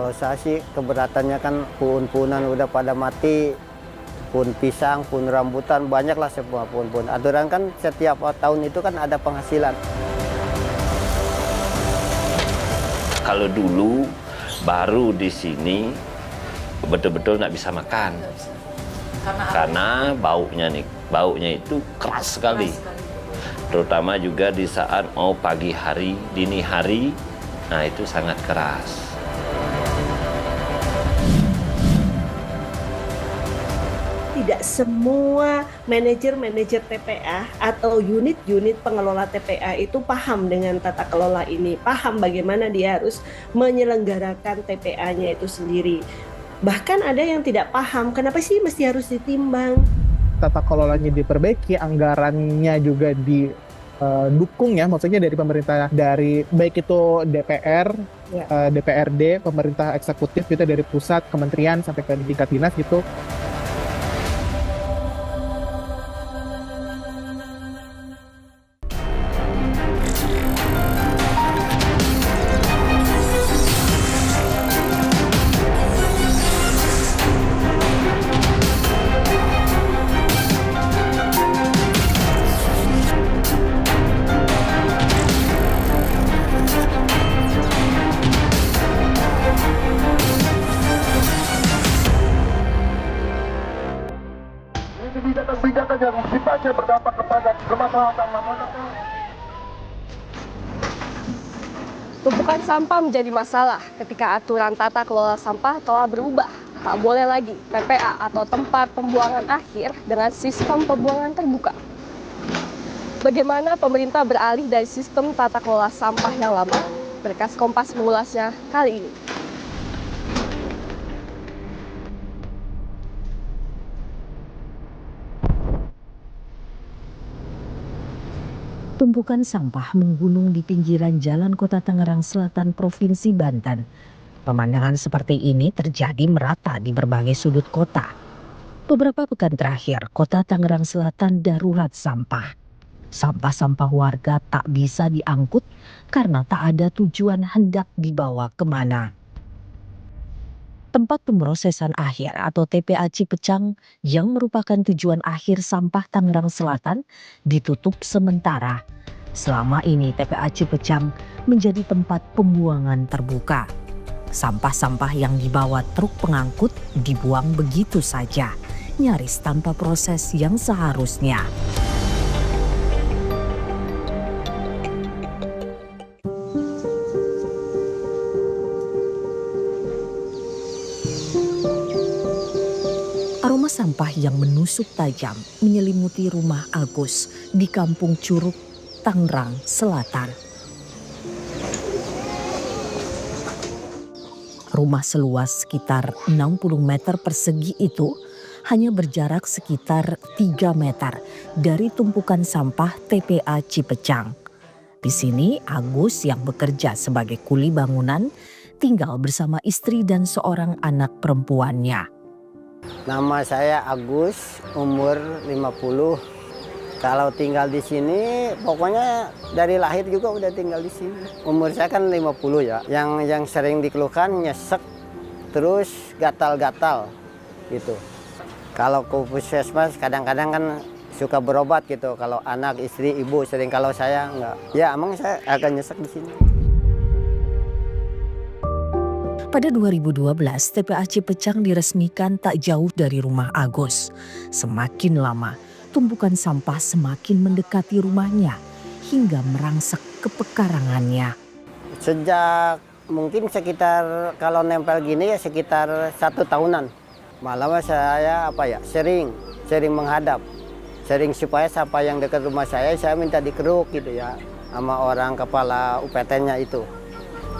Kalau saya sih keberatannya kan pohon-pohonan udah pada mati, pohon pisang, pohon rambutan, banyaklah semua pohon-pohon. Aturan kan setiap tahun itu kan ada penghasilan. Kalau dulu baru di sini betul-betul nggak bisa makan. Karena baunya itu keras sekali. Terutama juga di saat mau pagi hari, dini hari, nah itu sangat keras. Tidak semua manajer TPA atau unit-unit pengelola TPA itu paham dengan tata kelola ini, paham bagaimana dia harus menyelenggarakan TPA-nya itu sendiri. Bahkan ada yang tidak paham, kenapa sih mesti harus ditimbang? Tata kelolanya diperbaiki, anggarannya juga didukung ya, maksudnya dari pemerintah, dari baik itu DPR, DPRD, pemerintah eksekutif gitu, dari pusat, kementerian sampai ke tingkat dinas gitu. Kebijakan yang sifatnya berdampak kepada kemaslahatan masyarakat. Tumpukan sampah menjadi masalah ketika aturan tata kelola sampah telah berubah. Tak boleh lagi TPA atau tempat pembuangan akhir dengan sistem pembuangan terbuka. Bagaimana pemerintah beralih dari sistem tata kelola sampah yang lama? Berkas Kompas mengulasnya kali ini. Tumpukan sampah menggunung di pinggiran jalan Kota Tangerang Selatan, Provinsi Banten. Pemandangan seperti ini terjadi merata di berbagai sudut kota. Beberapa pekan terakhir, Kota Tangerang Selatan darurat sampah. Sampah-sampah warga tak bisa diangkut karena tak ada tujuan hendak dibawa kemana. Tempat pemrosesan akhir atau TPA Cipecang yang merupakan tujuan akhir sampah Tangerang Selatan ditutup sementara. Selama ini TPA Cipecang menjadi tempat pembuangan terbuka. Sampah-sampah yang dibawa truk pengangkut dibuang begitu saja, nyaris tanpa proses yang seharusnya. Aroma sampah yang menusuk tajam menyelimuti rumah Agus di Kampung Curug, Tangerang Selatan. Rumah seluas sekitar 60 meter persegi itu hanya berjarak sekitar 3 meter dari tumpukan sampah TPA Cipecang. Di sini Agus yang bekerja sebagai kuli bangunan tinggal bersama istri dan seorang anak perempuannya. Nama saya Agus, umur 50. Kalau tinggal di sini, pokoknya dari lahir juga udah tinggal di sini. Umur saya kan 50 ya. Yang sering dikeluhkan nyesek, terus gatal-gatal gitu. Kalau ke puskesmas kadang-kadang kan suka berobat gitu. Kalau anak, istri, ibu sering, kalau saya enggak. Ya emang saya agak nyesek di sini. Pada 2012, TPA Cipecang diresmikan tak jauh dari rumah Agus. Semakin lama, tumpukan sampah semakin mendekati rumahnya hingga merangsek ke pekarangannya. Sejak mungkin sekitar kalau nempel gini ya sekitar 1 tahunan. Malah saya sering menghadap. Sering supaya sampah yang dekat rumah saya minta dikeruk gitu ya sama orang kepala UPT-nya itu.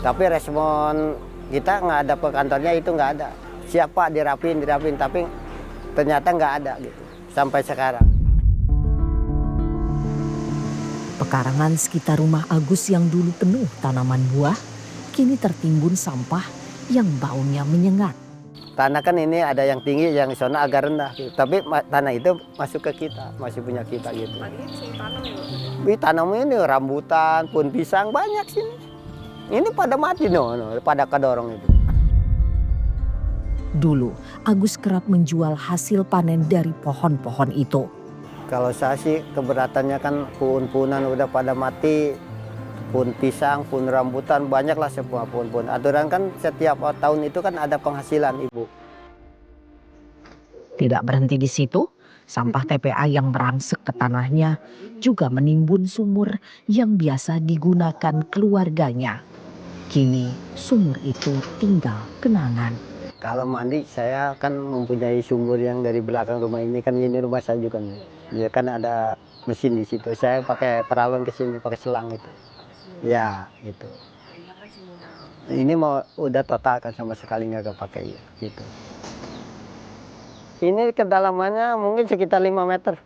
Tapi respon kita nggak ada, ke kantornya itu nggak ada. Siapa dirapin, tapi ternyata nggak ada gitu sampai sekarang. Pekarangan sekitar rumah Agus yang dulu penuh tanaman buah, kini tertimbun sampah yang baunya menyengat. Tanah kan ini ada yang tinggi, yang sana agak rendah gitu. Tapi tanah itu masuk ke kita, masih punya kita gitu. Tanam ini rambutan, pohon pisang banyak sini. Ini pada mati pada kedorong itu. Dulu, Agus kerap menjual hasil panen dari pohon-pohon itu. Kalau saya sih keberatannya kan pohon-pohonan udah pada mati, pohon pisang, pohon rambutan, banyaklah semua pohon-pohon. Aturan kan setiap tahun itu kan ada penghasilan Ibu. Tidak berhenti di situ, sampah TPA yang merangsek ke tanahnya juga menimbun sumur yang biasa digunakan keluarganya. Kini sumur itu tinggal kenangan. Kalau mandi saya kan mempunyai sumur yang dari belakang rumah ini, kan ini rumah saya juga nih. Dia kan ada mesin di situ. Saya pakai perawan ke sini pakai selang itu. Ya, gitu. Ini mau udah total kan sama sekali nggak kepakai gitu. Ini kedalamannya mungkin sekitar 5 meter.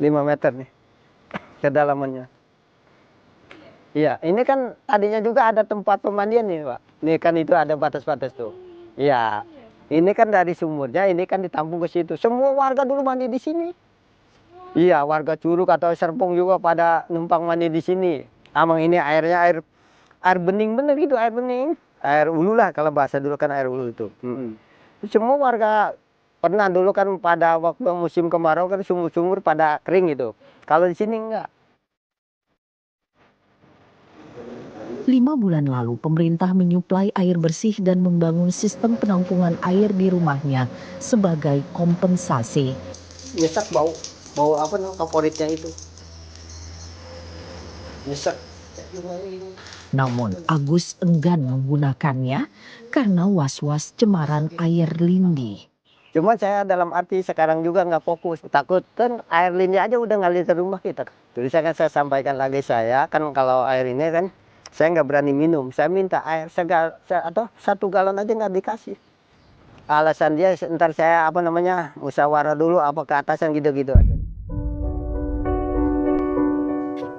5 meter nih kedalamannya. Iya, ini kan tadinya juga ada tempat pemandian nih, Pak. Nih kan itu ada batas-batas tuh. Iya, ini kan dari sumurnya, ini kan ditampung ke situ. Semua warga dulu mandi di sini. Iya, warga Curug atau Serpong juga pada numpang mandi di sini. Amang ini airnya air bening bener gitu, air bening. Air ulu lah kalau bahasa dulu kan air ulu itu. Semua warga pernah dulu kan pada waktu musim kemarau kan sumur-sumur pada kering gitu. Kalau di sini enggak. 5 bulan lalu, pemerintah menyuplai air bersih dan membangun sistem penampungan air di rumahnya sebagai kompensasi. Nyesek bau apa namanya favoritnya itu. Nyesek. Namun Agus enggan menggunakannya karena was-was cemaran air lindi. Cuma saya dalam arti sekarang juga nggak fokus. Takut kan air lindi aja udah ngalir ke rumah kita. Jadi saya sampaikan lagi saya kan kalau air ini kan saya nggak berani minum. Saya minta air atau 1 galon aja nggak dikasih. Alasan dia ntar saya musyawarah dulu apa ke atasan gitu-gitu aja.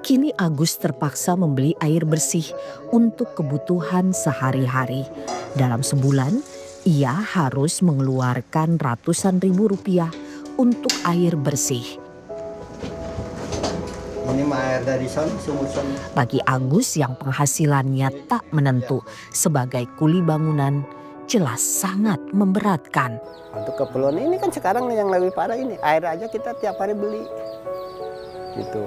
Kini Agus terpaksa membeli air bersih untuk kebutuhan sehari-hari. Dalam sebulan, ia harus mengeluarkan ratusan ribu rupiah untuk air bersih. Ini mah air dari sumur. Bagi Agus yang penghasilannya tak menentu sebagai kuli bangunan, jelas sangat memberatkan. Untuk keperluan ini kan sekarang yang lebih parah ini. Air aja kita tiap hari beli. Gitu.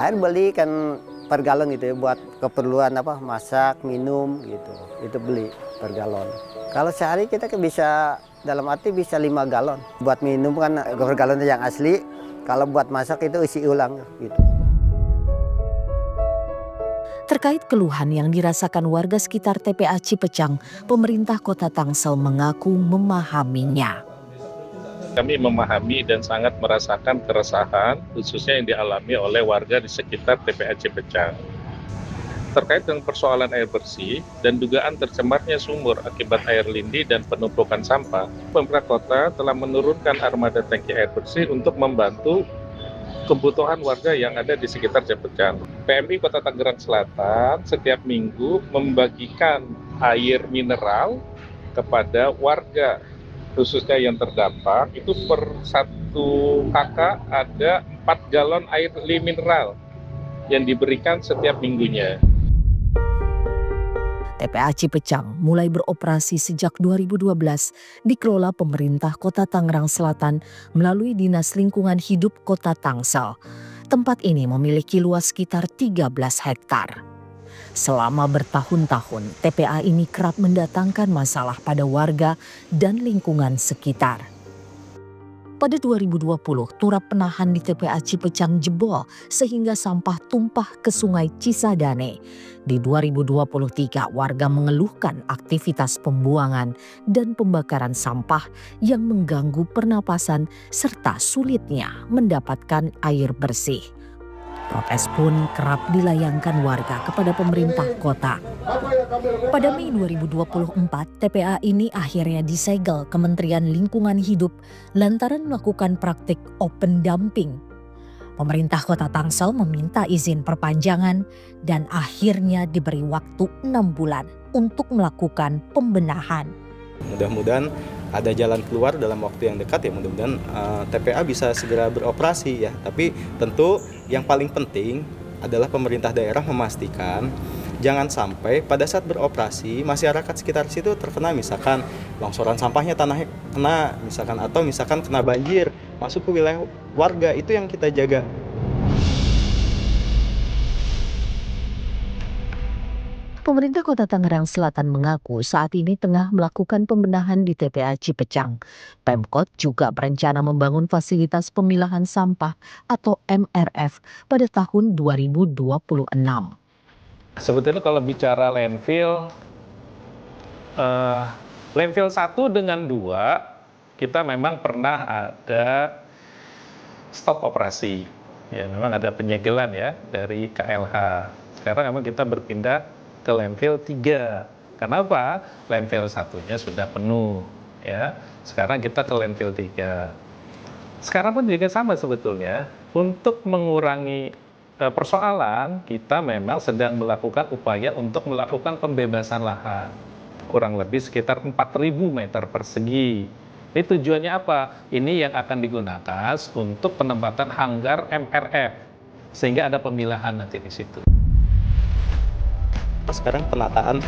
Air beli kan per galon gitu ya buat keperluan masak, minum gitu. Itu beli per galon. Kalau sehari kita bisa dalam arti bisa 5 galon. Buat minum kan per galon yang asli. Kalau buat masak itu isi ulang gitu. Terkait keluhan yang dirasakan warga sekitar TPA Cipecang, pemerintah Kota Tangsel mengaku memahaminya. Kami memahami dan sangat merasakan keresahan khususnya yang dialami oleh warga di sekitar TPA Cipecang. Terkait dengan persoalan air bersih dan dugaan tercemarnya sumur akibat air lindi dan penumpukan sampah, pemerintah kota telah menurunkan armada tangki air bersih untuk membantu kebutuhan warga yang ada di sekitar Cipecang. PMI Kota Tangerang Selatan setiap minggu membagikan air mineral kepada warga khususnya yang terdampak. Itu per 1 KK ada 4 galon air mineral yang diberikan setiap minggunya. TPA Cipecang mulai beroperasi sejak 2012, dikelola pemerintah Kota Tangerang Selatan melalui Dinas Lingkungan Hidup Kota Tangsel. Tempat ini memiliki luas sekitar 13 hektar. Selama bertahun-tahun, TPA ini kerap mendatangkan masalah pada warga dan lingkungan sekitar. Pada 2020, turap penahan di TPA Cipecang jebol sehingga sampah tumpah ke Sungai Cisadane. Di 2023, warga mengeluhkan aktivitas pembuangan dan pembakaran sampah yang mengganggu pernapasan serta sulitnya mendapatkan air bersih. Protes pun kerap dilayangkan warga kepada pemerintah kota. Pada Mei 2024, TPA ini akhirnya disegel Kementerian Lingkungan Hidup lantaran melakukan praktik open dumping. Pemerintah Kota Tangsel meminta izin perpanjangan dan akhirnya diberi waktu 6 bulan untuk melakukan pembenahan. Mudah-mudahan ada jalan keluar dalam waktu yang dekat ya, mudah-mudahan TPA bisa segera beroperasi ya. Tapi tentu yang paling penting adalah pemerintah daerah memastikan jangan sampai pada saat beroperasi masyarakat sekitar situ terkena misalkan longsoran sampahnya tanahnya kena misalkan atau misalkan kena banjir masuk ke wilayah warga, itu yang kita jaga. Pemerintah Kota Tangerang Selatan mengaku saat ini tengah melakukan pembenahan di TPA Cipecang. Pemkot juga berencana membangun fasilitas pemilahan sampah atau MRF pada tahun 2026. Sebetulnya kalau bicara landfill 1 dengan 2 kita memang pernah ada stop operasi. Ya, memang ada penyegelan ya dari KLH. Sekarang memang kita berpindah ke landfill 3. Kenapa? Landfill 1-nya sudah penuh ya. Sekarang kita ke landfill 3. Sekarang pun juga sama sebetulnya. Untuk mengurangi persoalan, kita memang sedang melakukan upaya untuk melakukan pembebasan lahan. Kurang lebih sekitar 4.000 meter persegi. Ini tujuannya apa? Ini yang akan digunakan untuk penempatan hanggar MRF. Sehingga ada pemilahan nanti di situ. Sekarang penataan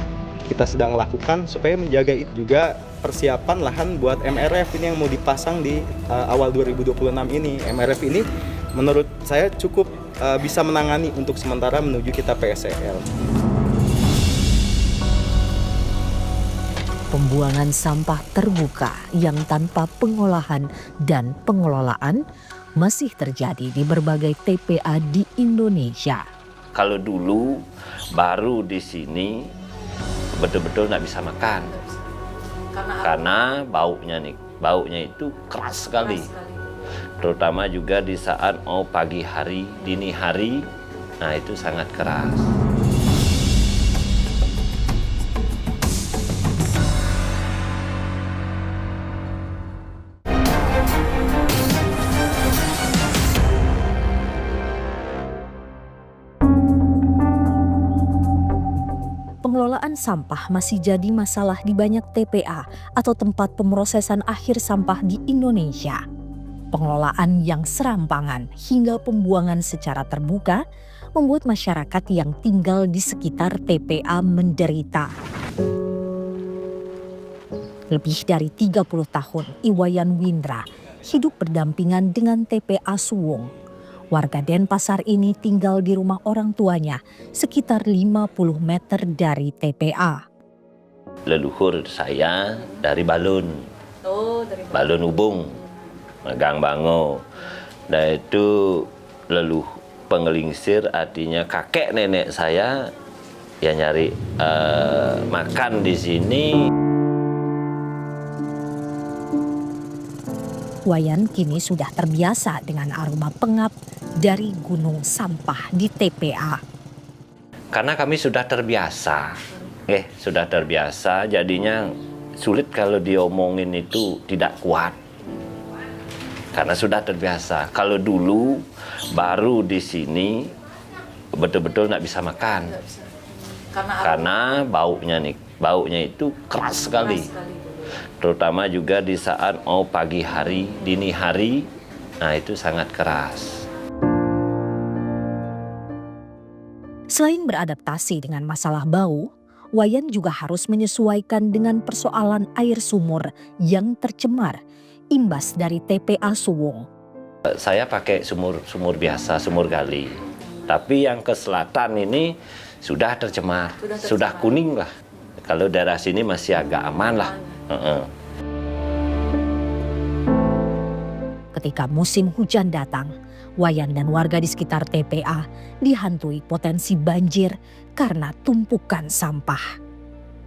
kita sedang lakukan supaya menjaga itu juga persiapan lahan buat MRF ini yang mau dipasang di awal 2026 ini. MRF ini menurut saya cukup bisa menangani untuk sementara menuju kita PSEL. Pembuangan sampah terbuka yang tanpa pengolahan dan pengelolaan masih terjadi di berbagai TPA di Indonesia. Kalau dulu baru di sini betul-betul nggak bisa makan karena baunya itu keras sekali. Terutama juga di saat pagi hari, dini hari, nah itu sangat keras. Pengelolaan sampah masih jadi masalah di banyak TPA atau tempat pemrosesan akhir sampah di Indonesia. Pengelolaan yang serampangan hingga pembuangan secara terbuka membuat masyarakat yang tinggal di sekitar TPA menderita. Lebih dari 30 tahun Iwayan Windra hidup berdampingan dengan TPA Suwung. Warga Denpasar ini tinggal di rumah orang tuanya sekitar 50 meter dari TPA. Leluhur saya dari Balun. Balun Ubung, Gang Bango. Dan itu pengelingsir artinya kakek nenek saya yang nyari makan di sini. Wayan kini sudah terbiasa dengan aroma pengap dari gunung sampah di TPA. Karena kami sudah terbiasa, jadinya sulit kalau diomongin itu tidak kuat. Karena sudah terbiasa. Kalau dulu baru di sini betul-betul nggak bisa makan. Karena baunya itu keras sekali. Terutama juga di saat pagi hari, dini hari, nah itu sangat keras. Selain beradaptasi dengan masalah bau, Wayan juga harus menyesuaikan dengan persoalan air sumur yang tercemar, imbas dari TPA Suwung. Saya pakai sumur biasa, sumur gali. Tapi yang ke selatan ini sudah tercemar, sudah kuning lah. Kalau daerah sini masih agak aman lah. Ketika musim hujan datang, Wayan dan warga di sekitar TPA dihantui potensi banjir karena tumpukan sampah.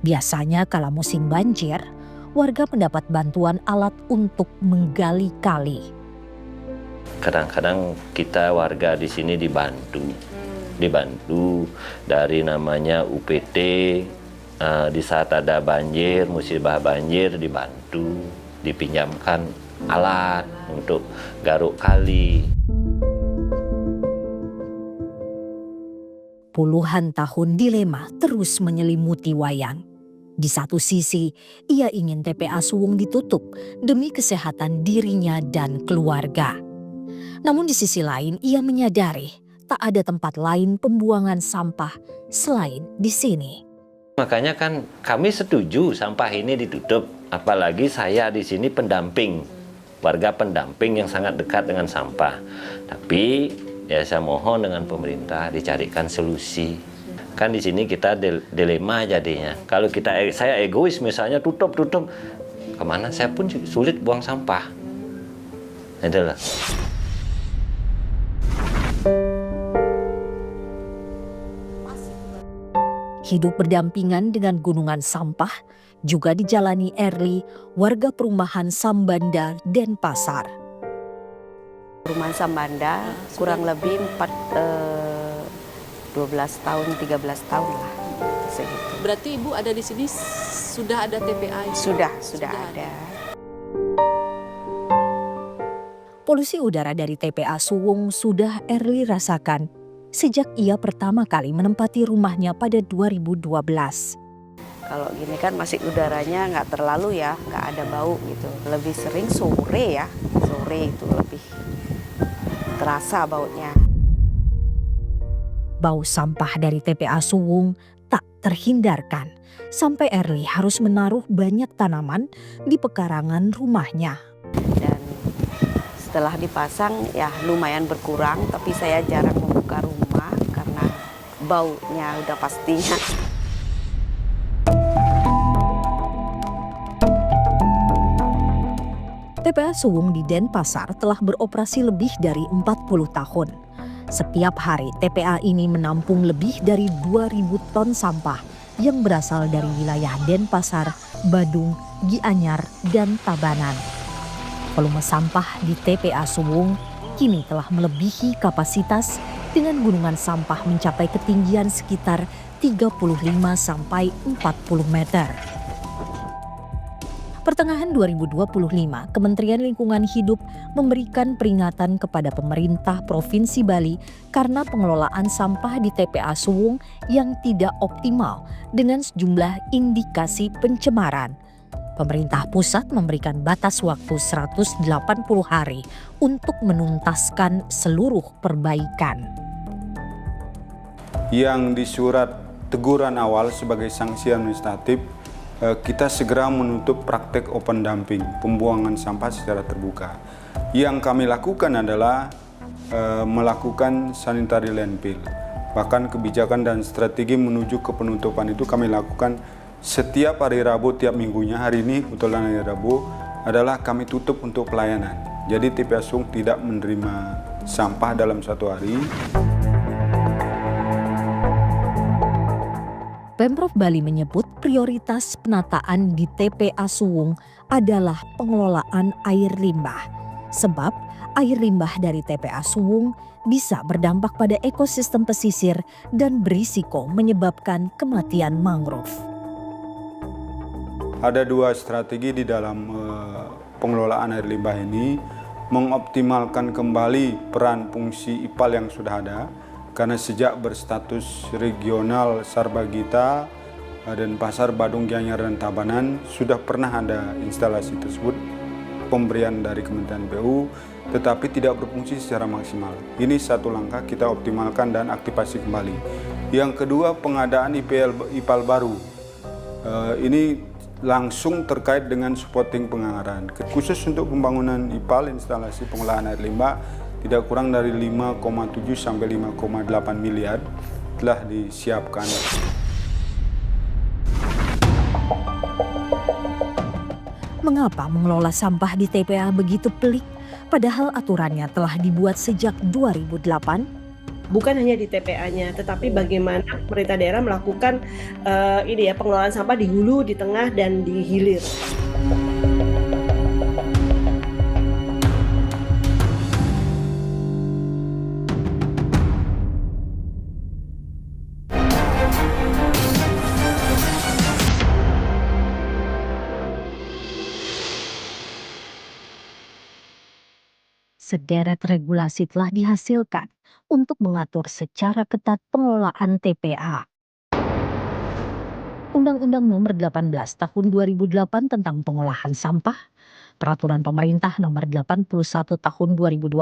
Biasanya kala musim banjir, warga mendapat bantuan alat untuk menggali kali. Kadang-kadang kita warga di sini dibantu dari namanya UPT. Di saat ada banjir, musibah banjir dibantu, dipinjamkan alat untuk garuk kali. Puluhan tahun dilema terus menyelimuti Wayan. Di satu sisi, ia ingin TPA Suwung ditutup demi kesehatan dirinya dan keluarga. Namun di sisi lain, ia menyadari tak ada tempat lain pembuangan sampah selain di sini. Makanya kan kami setuju sampah ini ditutup, apalagi saya di sini pendamping, warga pendamping yang sangat dekat dengan sampah. Tapi ya saya mohon dengan pemerintah dicarikan solusi. Kan di sini kita dilema jadinya. Kalau saya egois misalnya tutup, kemana saya pun sulit buang sampah. Itulah. Hidup berdampingan dengan gunungan sampah juga dijalani Erli, warga perumahan Sambanda, Denpasar. Perumahan Sambanda kurang lebih 12 tahun, 13 tahun lah. Segitu. Berarti Ibu ada di sini sudah ada TPA? Sudah ada. Polusi udara dari TPA Suwung sudah Erli rasakan sejak ia pertama kali menempati rumahnya pada 2012. Kalau gini kan masih udaranya nggak terlalu ya, nggak ada bau gitu. Lebih sering sore ya, sore itu lebih terasa baunya. Bau sampah dari TPA Suwung tak terhindarkan sampai Erli harus menaruh banyak tanaman di pekarangan rumahnya. Dan setelah dipasang ya lumayan berkurang, tapi saya jarang membuka rumah karena baunya udah pastinya. TPA Suwung di Denpasar telah beroperasi lebih dari 40 tahun. Setiap hari TPA ini menampung lebih dari 2.000 ton sampah yang berasal dari wilayah Denpasar, Badung, Gianyar, dan Tabanan. Volume sampah di TPA Suwung kini telah melebihi kapasitas dengan gunungan sampah mencapai ketinggian sekitar 35 sampai 40 meter. Pertengahan 2025, Kementerian Lingkungan Hidup memberikan peringatan kepada pemerintah Provinsi Bali karena pengelolaan sampah di TPA Suwung yang tidak optimal dengan sejumlah indikasi pencemaran. Pemerintah pusat memberikan batas waktu 180 hari untuk menuntaskan seluruh perbaikan. Yang di surat teguran awal sebagai sanksi administratif, kita segera menutup praktek open dumping, pembuangan sampah secara terbuka. Yang kami lakukan adalah melakukan sanitary landfill. Bahkan kebijakan dan strategi menuju ke penutupan itu kami lakukan setiap hari Rabu tiap minggunya. Hari ini kebetulan hari Rabu adalah kami tutup untuk pelayanan. Jadi TPA Suwung tidak menerima sampah dalam satu hari. Pemprov Bali menyebut prioritas penataan di TPA Suwung adalah pengelolaan air limbah. Sebab air limbah dari TPA Suwung bisa berdampak pada ekosistem pesisir dan berisiko menyebabkan kematian mangrove. Ada dua strategi di dalam pengelolaan air limbah ini, mengoptimalkan kembali peran fungsi IPAL yang sudah ada, karena sejak berstatus regional Sarbagita dan Pasar Badung, Gianyar, dan Tabanan sudah pernah ada instalasi tersebut, pemberian dari Kementerian PU, tetapi tidak berfungsi secara maksimal. Ini satu langkah kita optimalkan dan aktifasi kembali. Yang kedua, pengadaan IPAL baru. Ini langsung terkait dengan supporting penganggaran. Khusus untuk pembangunan IPAL, instalasi pengolahan air limbah, tidak kurang dari 5,7 sampai 5,8 miliar telah disiapkan. Mengapa mengelola sampah di TPA begitu pelik, padahal aturannya telah dibuat sejak 2008? Bukan hanya di TPA-nya, tetapi bagaimana pemerintah daerah melakukan pengelolaan sampah di hulu, di tengah, dan di hilir. Sederet regulasi telah dihasilkan untuk mengatur secara ketat pengelolaan TPA. Undang-Undang Nomor 18 Tahun 2008 tentang Pengolahan Sampah Peraturan Pemerintah Nomor 81 Tahun 2012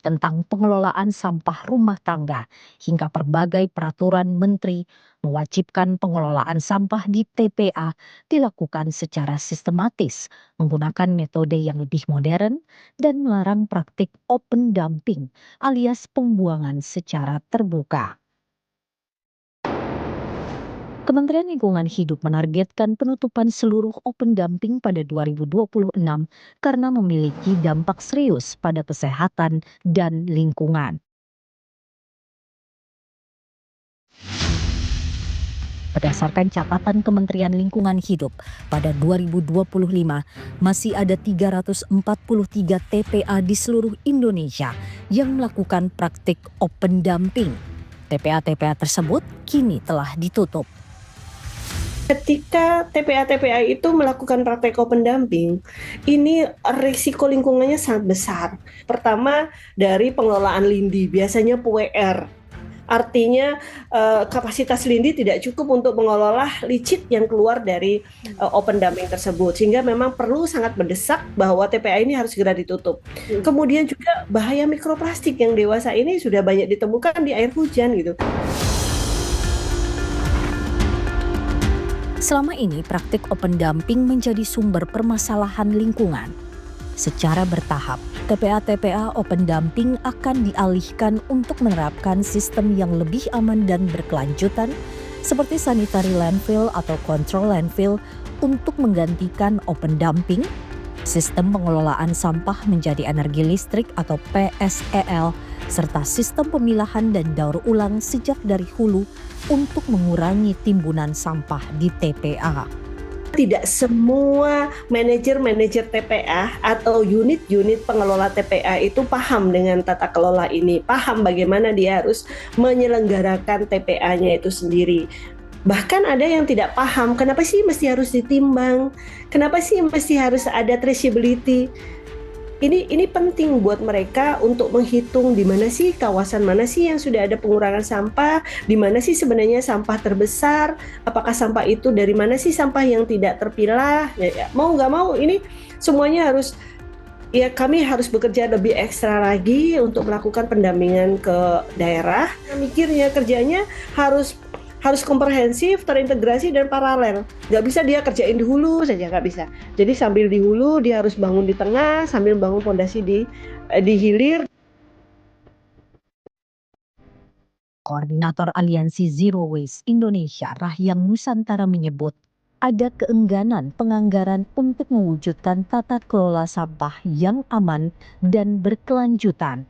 tentang pengelolaan sampah rumah tangga hingga berbagai peraturan menteri mewajibkan pengelolaan sampah di TPA dilakukan secara sistematis menggunakan metode yang lebih modern dan melarang praktik open dumping alias pembuangan secara terbuka. Kementerian Lingkungan Hidup menargetkan penutupan seluruh open dumping pada 2026 karena memiliki dampak serius pada kesehatan dan lingkungan. Berdasarkan catatan Kementerian Lingkungan Hidup, pada 2025 masih ada 343 TPA di seluruh Indonesia yang melakukan praktik open dumping. TPA-TPA tersebut kini telah ditutup. Ketika TPA-TPA itu melakukan praktek open dumping, ini risiko lingkungannya sangat besar. Pertama, dari pengelolaan lindi, biasanya PUR. Artinya kapasitas lindi tidak cukup untuk mengelola licit yang keluar dari open dumping tersebut. Sehingga memang perlu sangat mendesak bahwa TPA ini harus segera ditutup. Kemudian juga bahaya mikroplastik yang dewasa ini sudah banyak ditemukan di air hujan gitu. Selama ini praktik open dumping menjadi sumber permasalahan lingkungan. Secara bertahap, TPA-TPA open dumping akan dialihkan untuk menerapkan sistem yang lebih aman dan berkelanjutan seperti sanitary landfill atau control landfill untuk menggantikan open dumping, sistem pengelolaan sampah menjadi energi listrik atau PSEL, serta sistem pemilahan dan daur ulang sejak dari hulu untuk mengurangi timbunan sampah di TPA. Tidak semua manajer TPA atau unit-unit pengelola TPA itu paham dengan tata kelola ini, paham bagaimana dia harus menyelenggarakan TPA-nya itu sendiri. Bahkan ada yang tidak paham, kenapa sih mesti harus ditimbang, kenapa sih mesti harus ada traceability. Ini penting buat mereka untuk menghitung di mana sih kawasan mana sih yang sudah ada pengurangan sampah, di mana sih sebenarnya sampah terbesar, apakah sampah itu dari mana sih sampah yang tidak terpilah. Mau nggak mau ini semuanya harus, ya kami harus bekerja lebih ekstra lagi untuk melakukan pendampingan ke daerah. Mikirnya kerjanya harus komprehensif, terintegrasi, dan paralel. Nggak bisa dia kerjain di hulu saja, nggak bisa. Jadi sambil di hulu, dia harus bangun di tengah, sambil bangun fondasi di hilir. Koordinator Aliansi Zero Waste Indonesia, Rahyam Nusantara menyebut, ada keengganan penganggaran untuk mewujudkan tata kelola sampah yang aman dan berkelanjutan.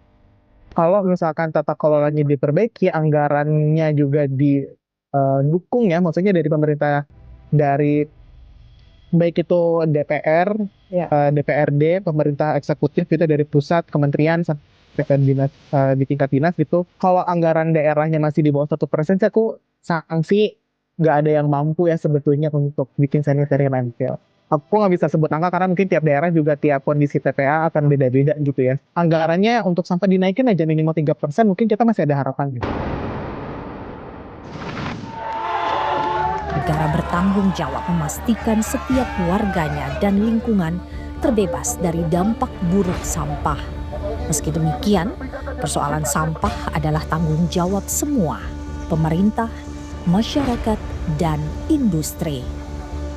Kalau misalkan tata kelolanya diperbaiki, anggarannya juga dukung ya, maksudnya dari pemerintah, dari baik itu DPR, DPRD, pemerintah eksekutif itu dari pusat, kementerian, sampai dinas, di tingkat dinas gitu. Kalau anggaran daerahnya masih di bawah 1%, aku sanksi nggak ada yang mampu ya sebetulnya untuk bikin sanitary landfill. Aku nggak bisa sebut angka karena mungkin tiap daerah juga tiap kondisi TPA akan beda-beda gitu ya. Anggarannya untuk sampah dinaikin aja minimal 3%, mungkin kita masih ada harapan gitu. Negara bertanggung jawab memastikan setiap warganya dan lingkungan terbebas dari dampak buruk sampah. Meski demikian, persoalan sampah adalah tanggung jawab semua, pemerintah, masyarakat, dan industri.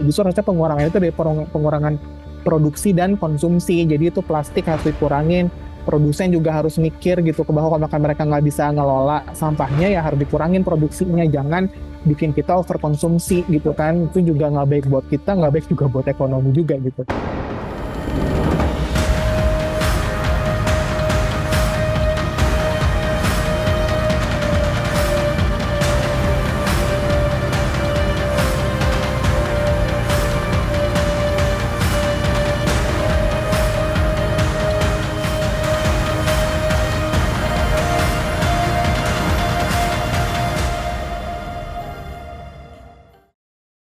Justru harusnya pengurangan itu dari pengurangan produksi dan konsumsi. Jadi itu plastik harus dikurangin, produsen juga harus mikir gitu bahwa kalau mereka nggak bisa ngelola sampahnya ya harus dikurangin produksinya, jangan bikin kita overkonsumsi gitu kan. Itu juga nggak baik buat kita, nggak baik juga buat ekonomi juga gitu.